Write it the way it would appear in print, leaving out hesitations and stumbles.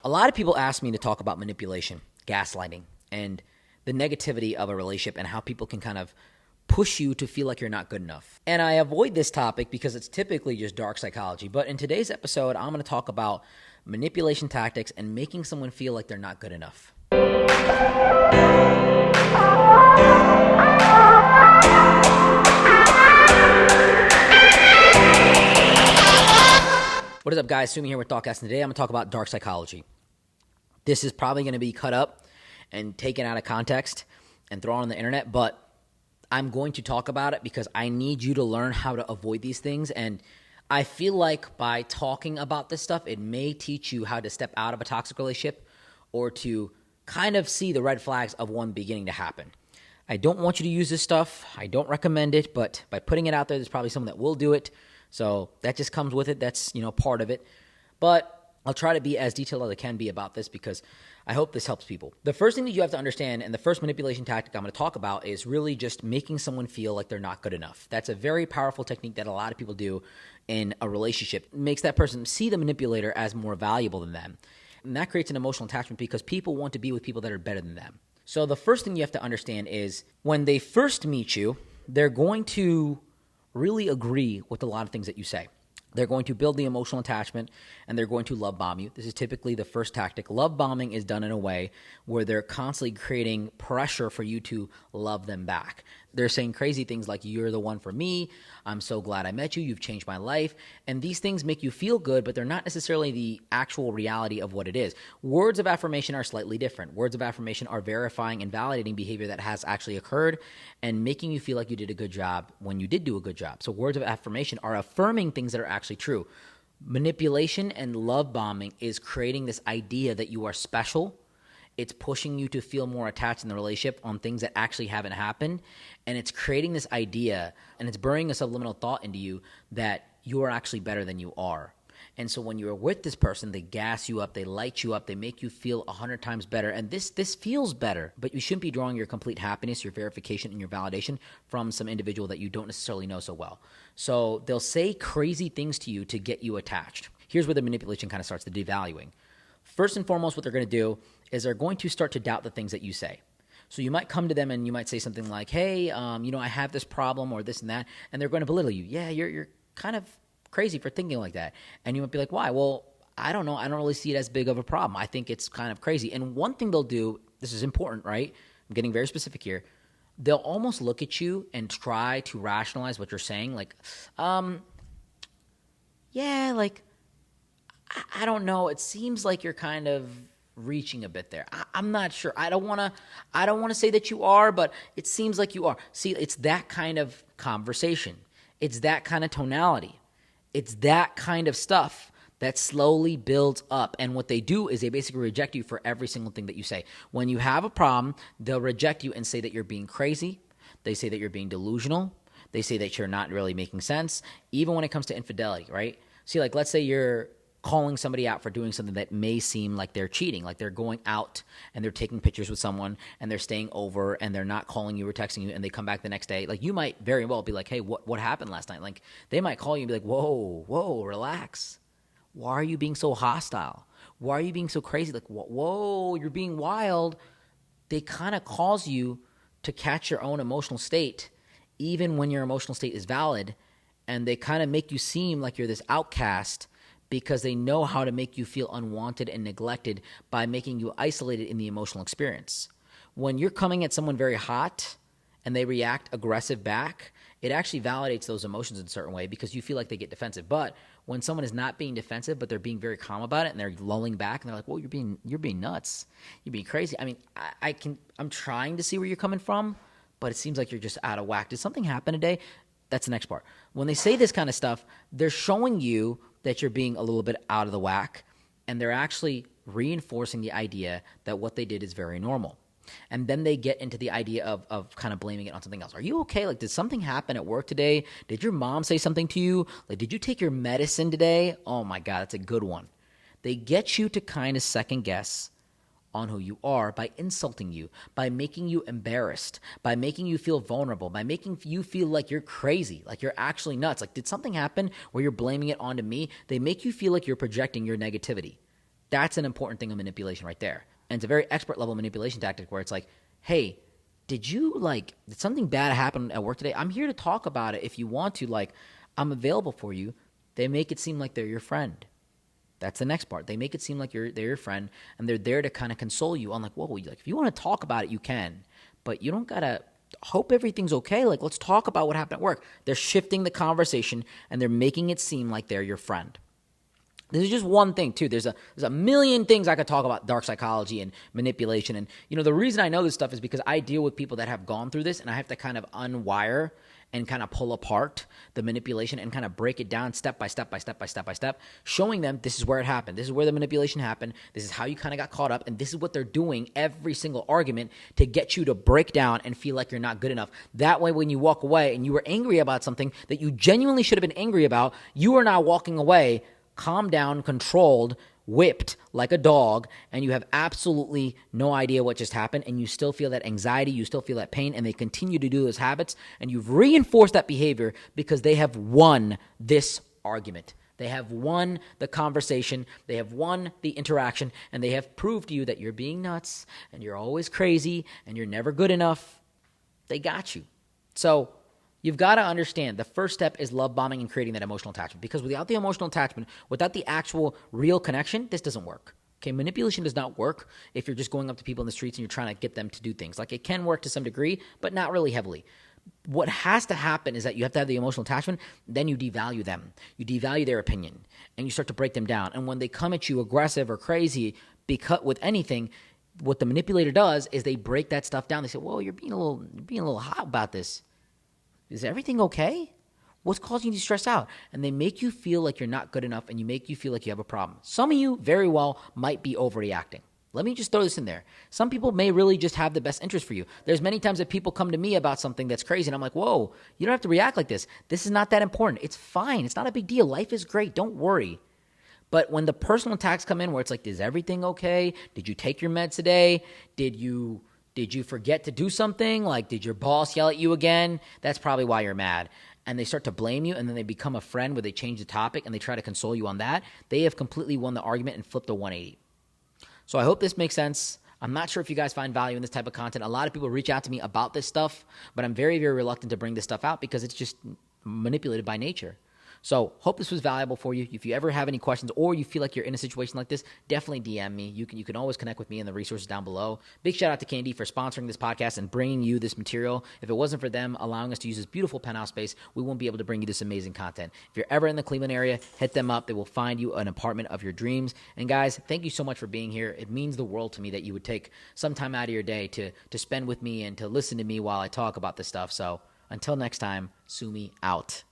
A lot of people ask me to talk about manipulation, gaslighting, and the negativity of a relationship and how people can kind of push you to feel like you're not good enough. And I avoid this topic because it's typically just dark psychology. But in today's episode, I'm going to talk about manipulation tactics and making someone feel like they're not good enough. What is up, guys? Sumi here with ThoughtCast, and today I'm going to talk about dark psychology. This is probably going to be cut up and taken out of context and thrown on the internet, but I'm going to talk about it because I need you to learn how to avoid these things. And I feel like by talking about this stuff, it may teach you how to step out of a toxic relationship or to kind of see the red flags of one beginning to happen. I don't want you to use this stuff. I don't recommend it, but by putting it out there, there's probably someone that will do it. So that just comes with it. That's, part of it. But I'll try to be as detailed as I can be about this because I hope this helps people. The first thing that you have to understand, and the first manipulation tactic I'm going to talk about, is really just making someone feel like they're not good enough. That's a very powerful technique that a lot of people do in a relationship. It makes that person see the manipulator as more valuable than them. And that creates an emotional attachment because people want to be with people that are better than them. So the first thing you have to understand is when they first meet you, they're going to really agree with a lot of things that you say. They're going to build the emotional attachment, and they're going to love bomb you. This is typically the first tactic. Love bombing is done in a way where they're constantly creating pressure for you to love them back. They're saying crazy things like, "You're the one for me. I'm so glad I met you. You've changed my life." And these things make you feel good, but they're not necessarily the actual reality of what it is. Words of affirmation are slightly different. Words of affirmation are verifying and validating behavior that has actually occurred and making you feel like you did a good job when you did do a good job. So words of affirmation are affirming things that are actually true. Manipulation and love bombing is creating this idea that you are special. It's pushing you to feel more attached in the relationship on things that actually haven't happened. And it's creating this idea, and it's burning a subliminal thought into you that you are actually better than you are. And so when you're with this person, they gas you up, they light you up, they make you feel 100 times better. And this feels better, but you shouldn't be drawing your complete happiness, your verification, and your validation from some individual that you don't necessarily know so well. So they'll say crazy things to you to get you attached. Here's where the manipulation kind of starts, the devaluing. First and foremost, what they're going to do is they're going to start to doubt the things that you say. So you might come to them and you might say something like, "Hey, I have this problem," or this and that, and they're going to belittle you. "Yeah, you're kind of crazy for thinking like that." And you might be like, "Why?" "Well, I don't know. I don't really see it as big of a problem. I think it's kind of crazy." And one thing they'll do, this is important, right? I'm getting very specific here. They'll almost look at you and try to rationalize what you're saying. Like, I don't know. It seems like you're kind of reaching a bit there. I'm not sure. I don't want to say that you are, but it seems like you are. See, it's that kind of conversation. It's that kind of tonality. It's that kind of stuff that slowly builds up. And what they do is they basically reject you for every single thing that you say. When you have a problem, they'll reject you and say that you're being crazy. They say that you're being delusional. They say that you're not really making sense. Even when it comes to infidelity, right? See, like, let's say you're calling somebody out for doing something that may seem like they're cheating, like they're going out and they're taking pictures with someone and they're staying over and they're not calling you or texting you, and they come back the next day. Like, you might very well be like, "Hey, what happened last night?" Like, they might call you and be like, whoa, relax. Why are you being so hostile? Why are you being so crazy? Like, whoa, you're being wild. They kind of cause you to catch your own emotional state, even when your emotional state is valid, and they kind of make you seem like you're this outcast because they know how to make you feel unwanted and neglected by making you isolated in the emotional experience. When you're coming at someone very hot and they react aggressive back, it actually validates those emotions in a certain way because you feel like they get defensive. But when someone is not being defensive, but they're being very calm about it and they're lulling back and they're like, "Whoa, you're being nuts. You're being crazy." I mean, I'm trying to see where you're coming from, but it seems like you're just out of whack. Did something happen today? That's the next part. When they say this kind of stuff, they're showing you that you're being a little bit out of the whack, and they're actually reinforcing the idea that what they did is very normal. And then they get into the idea of kind of blaming it on something else. "Are you okay? Like, did something happen at work today? Did your mom say something to you? Like, did you take your medicine today?" Oh my God, that's a good one. They get you to kind of second guess on who you are by insulting you, by making you embarrassed, by making you feel vulnerable, by making you feel like you're crazy, like you're actually nuts. Like, did something happen where you're blaming it onto me? They make you feel like you're projecting your negativity. That's an important thing of manipulation right there. And it's a very expert level manipulation tactic where it's like, hey, did something bad happen at work today? I'm here to talk about it if you want to. Like, I'm available for you. They make it seem like they're your friend. That's the next part. They make it seem like they're your friend, and they're there to kind of console you on like, whoa, like if you want to talk about it, you can. But you don't got to hope everything's okay. Like, let's talk about what happened at work. They're shifting the conversation, and they're making it seem like they're your friend. This is just one thing, too. There's a million things I could talk about dark psychology and manipulation. And, the reason I know this stuff is because I deal with people that have gone through this, and I have to kind of unwire and kind of pull apart the manipulation and kind of break it down step by step, showing them this is where it happened. This is where the manipulation happened. This is how you kind of got caught up. And this is what they're doing every single argument to get you to break down and feel like you're not good enough. That way, when you walk away and you were angry about something that you genuinely should have been angry about, you are now walking away calm down, controlled, whipped like a dog, and you have absolutely no idea what just happened, and you still feel that anxiety, you still feel that pain, and they continue to do those habits, and you've reinforced that behavior because they have won this argument. They have won the conversation, they have won the interaction, and they have proved to you that you're being nuts, and you're always crazy, and you're never good enough. They got you. So you've got to understand the first step is love bombing and creating that emotional attachment, because without the emotional attachment, without the actual real connection, this doesn't work. Okay, manipulation does not work if you're just going up to people in the streets and you're trying to get them to do things. Like, it can work to some degree, but not really heavily. What has to happen is that you have to have the emotional attachment, then you devalue them. You devalue their opinion, and you start to break them down. And when they come at you aggressive or crazy because with anything, what the manipulator does is they break that stuff down. They say, whoa, you're being a little hot about this. Is everything okay? What's causing you to stress out? And they make you feel like you're not good enough, and you make you feel like you have a problem. Some of you very well might be overreacting. Let me just throw this in there. Some people may really just have the best interest for you. There's many times that people come to me about something that's crazy, and I'm like, whoa, you don't have to react like this. This is not that important. It's fine. It's not a big deal. Life is great. Don't worry. But when the personal attacks come in where it's like, is everything okay? Did you take your meds today? Did you forget to do something? Like, did your boss yell at you again? That's probably why you're mad. And they start to blame you, and then they become a friend where they change the topic and they try to console you on that. They have completely won the argument and flipped a 180. So I hope this makes sense. I'm not sure if you guys find value in this type of content. A lot of people reach out to me about this stuff, but I'm very, very reluctant to bring this stuff out because it's just manipulated by nature. So hope this was valuable for you. If you ever have any questions or you feel like you're in a situation like this, definitely DM me. You can always connect with me in the resources down below. Big shout out to Candy for sponsoring this podcast and bringing you this material. If it wasn't for them allowing us to use this beautiful penthouse space, we won't be able to bring you this amazing content. If you're ever in the Cleveland area, hit them up. They will find you an apartment of your dreams. And guys, thank you so much for being here. It means the world to me that you would take some time out of your day to spend with me and to listen to me while I talk about this stuff. So until next time, Sumi out.